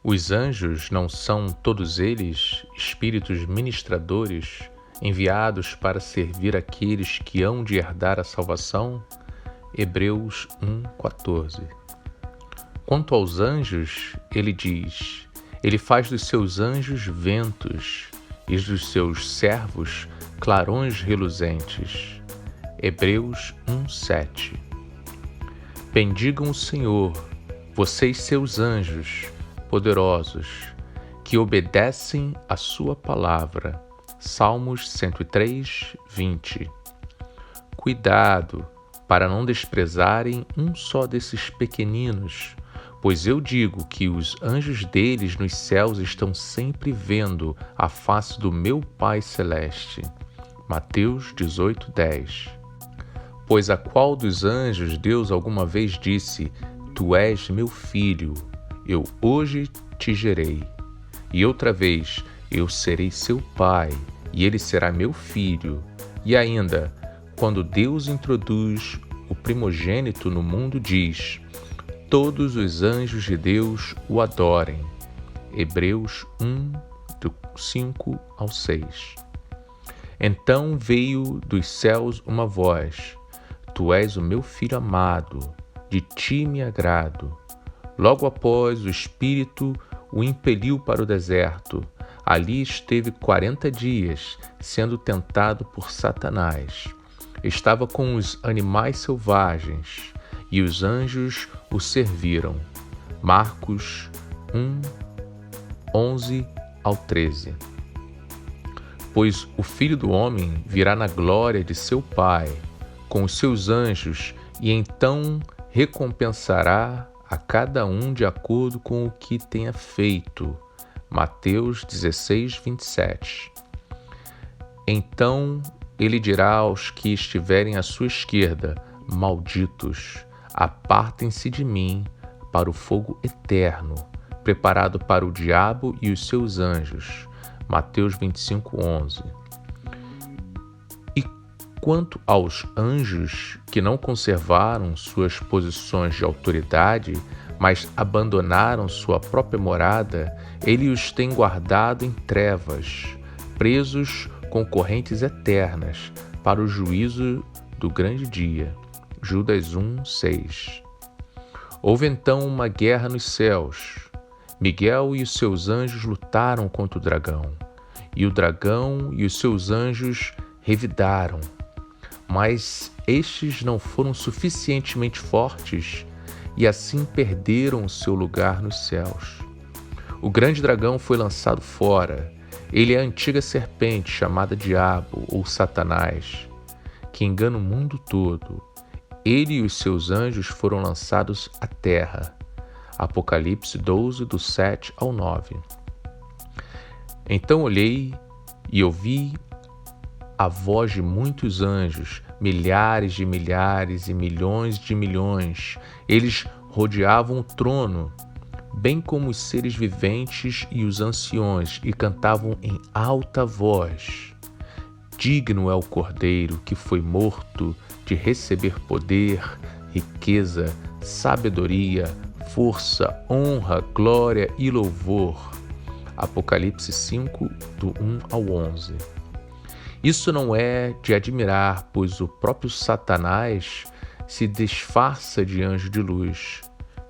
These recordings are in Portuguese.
Os anjos não são todos eles espíritos ministradores enviados para servir aqueles que hão de herdar a salvação? Hebreus 1:14. Quanto aos anjos, ele diz: ele faz dos seus anjos ventos e dos seus servos clarões reluzentes. Hebreus 1:7. Bendigam o Senhor, vocês seus anjos poderosos, que obedecem à sua palavra. Salmos 103:20. Cuidado para não desprezarem um só desses pequeninos, pois eu digo que os anjos deles nos céus estão sempre vendo a face do meu Pai Celeste. Mateus 18:10. Pois a qual dos anjos Deus alguma vez disse: Tu és meu filho, eu hoje te gerei. E outra vez, eu serei seu pai, e ele será meu filho. E ainda, quando Deus introduz o primogênito no mundo, diz: todos os anjos de Deus o adorem. Hebreus 1, do 5 ao 6. Então veio dos céus uma voz: Tu és o meu filho amado, de ti me agrado. Logo após, o Espírito o impeliu para o deserto. Ali esteve 40 dias, sendo tentado por Satanás. Estava com os animais selvagens, e os anjos o serviram. Marcos 1, 11 ao 13. Pois o Filho do Homem virá na glória de seu Pai, com os seus anjos, e então recompensará a cada um de acordo com o que tenha feito. Mateus 16:27. Então ele dirá aos que estiverem à sua esquerda: malditos, apartem-se de mim para o fogo eterno, preparado para o diabo e os seus anjos. Mateus 25:11. Quanto aos anjos que não conservaram suas posições de autoridade, mas abandonaram sua própria morada, ele os tem guardado em trevas, presos com correntes eternas, para o juízo do grande dia. Judas 1:6. Houve então uma guerra nos céus. Miguel e os seus anjos lutaram contra o dragão, e o dragão e os seus anjos revidaram. Mas estes não foram suficientemente fortes e assim perderam o seu lugar nos céus. O grande dragão foi lançado fora. Ele é a antiga serpente chamada Diabo ou Satanás, que engana o mundo todo. Ele e os seus anjos foram lançados à terra. Apocalipse 12, do 7 ao 9. Então olhei e ouvi a voz de muitos anjos, milhares de milhares e milhões de milhões. Eles rodeavam o trono, bem como os seres viventes e os anciões, e cantavam em alta voz: digno é o Cordeiro que foi morto de receber poder, riqueza, sabedoria, força, honra, glória e louvor. Apocalipse 5, do 1 ao 11. Isso não é de admirar, pois o próprio Satanás se disfarça de anjo de luz.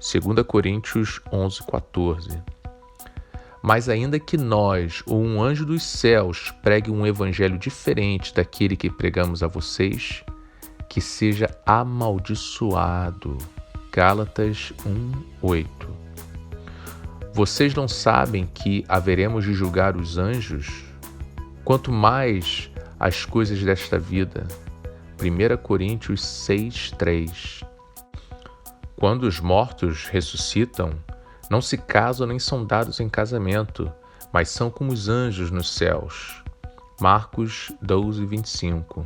2 Coríntios 11:14. Mas ainda que nós, ou um anjo dos céus, pregue um evangelho diferente daquele que pregamos a vocês, que seja amaldiçoado. Gálatas 1:8. Vocês não sabem que haveremos de julgar os anjos? Quanto mais as coisas desta vida. 1 Coríntios 6:3. Quando os mortos ressuscitam, não se casam nem são dados em casamento, mas são como os anjos nos céus. Marcos 12:25.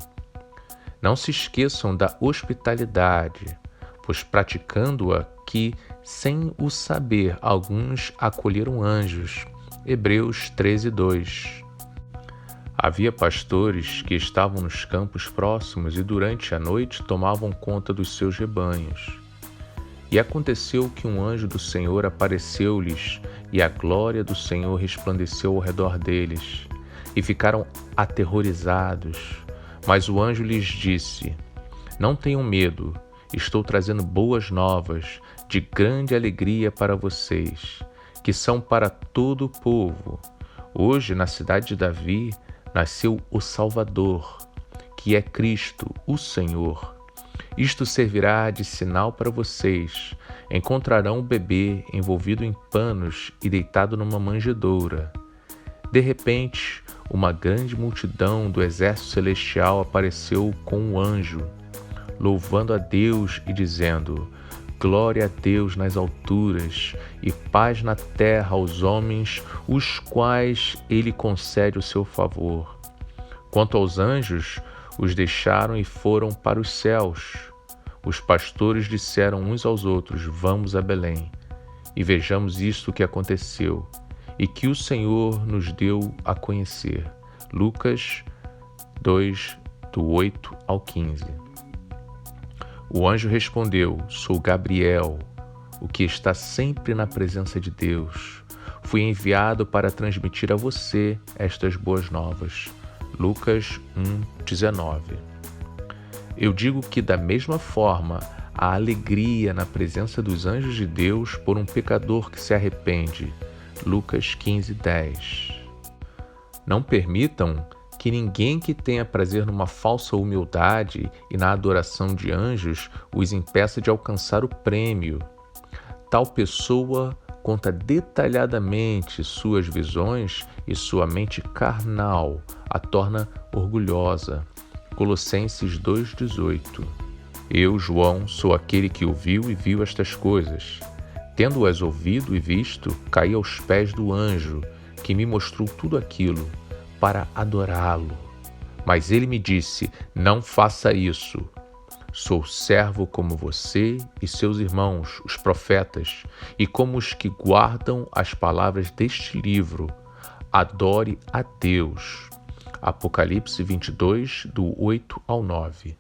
Não se esqueçam da hospitalidade, pois praticando-a que, sem o saber, alguns acolheram anjos. Hebreus 13:2. Havia pastores que estavam nos campos próximos e durante a noite tomavam conta dos seus rebanhos. E aconteceu que um anjo do Senhor apareceu-lhes e a glória do Senhor resplandeceu ao redor deles, e ficaram aterrorizados. Mas o anjo lhes disse: Não tenham medo, estou trazendo boas novas de grande alegria para vocês, que são para todo o povo. Hoje, na cidade de Davi, nasceu o Salvador, que é Cristo, o Senhor. Isto servirá de sinal para vocês. Encontrarão o bebê envolvido em panos e deitado numa manjedoura. De repente, uma grande multidão do exército celestial apareceu com um anjo, louvando a Deus e dizendo: Glória a Deus nas alturas e paz na terra aos homens, os quais Ele concede o seu favor. Quanto aos anjos, os deixaram e foram para os céus. Os pastores disseram uns aos outros: Vamos a Belém e vejamos isto que aconteceu e que o Senhor nos deu a conhecer. Lucas 2, do 8 ao 15. O anjo respondeu: Sou Gabriel, o que está sempre na presença de Deus. Fui enviado para transmitir a você estas boas novas. Lucas 1:19. Eu digo que, da mesma forma, há alegria na presença dos anjos de Deus por um pecador que se arrepende. Lucas 15:10. Não permitam que ninguém que tenha prazer numa falsa humildade e na adoração de anjos os impeça de alcançar o prêmio. Tal pessoa conta detalhadamente suas visões e sua mente carnal a torna orgulhosa. Colossenses 2:18. Eu, João, sou aquele que ouviu e viu estas coisas. Tendo-as ouvido e visto, caí aos pés do anjo, que me mostrou tudo aquilo, para adorá-lo. Mas ele me disse: Não faça isso. Sou servo como você e seus irmãos, os profetas, e como os que guardam as palavras deste livro. Adore a Deus. Apocalipse 22, do 8 ao 9.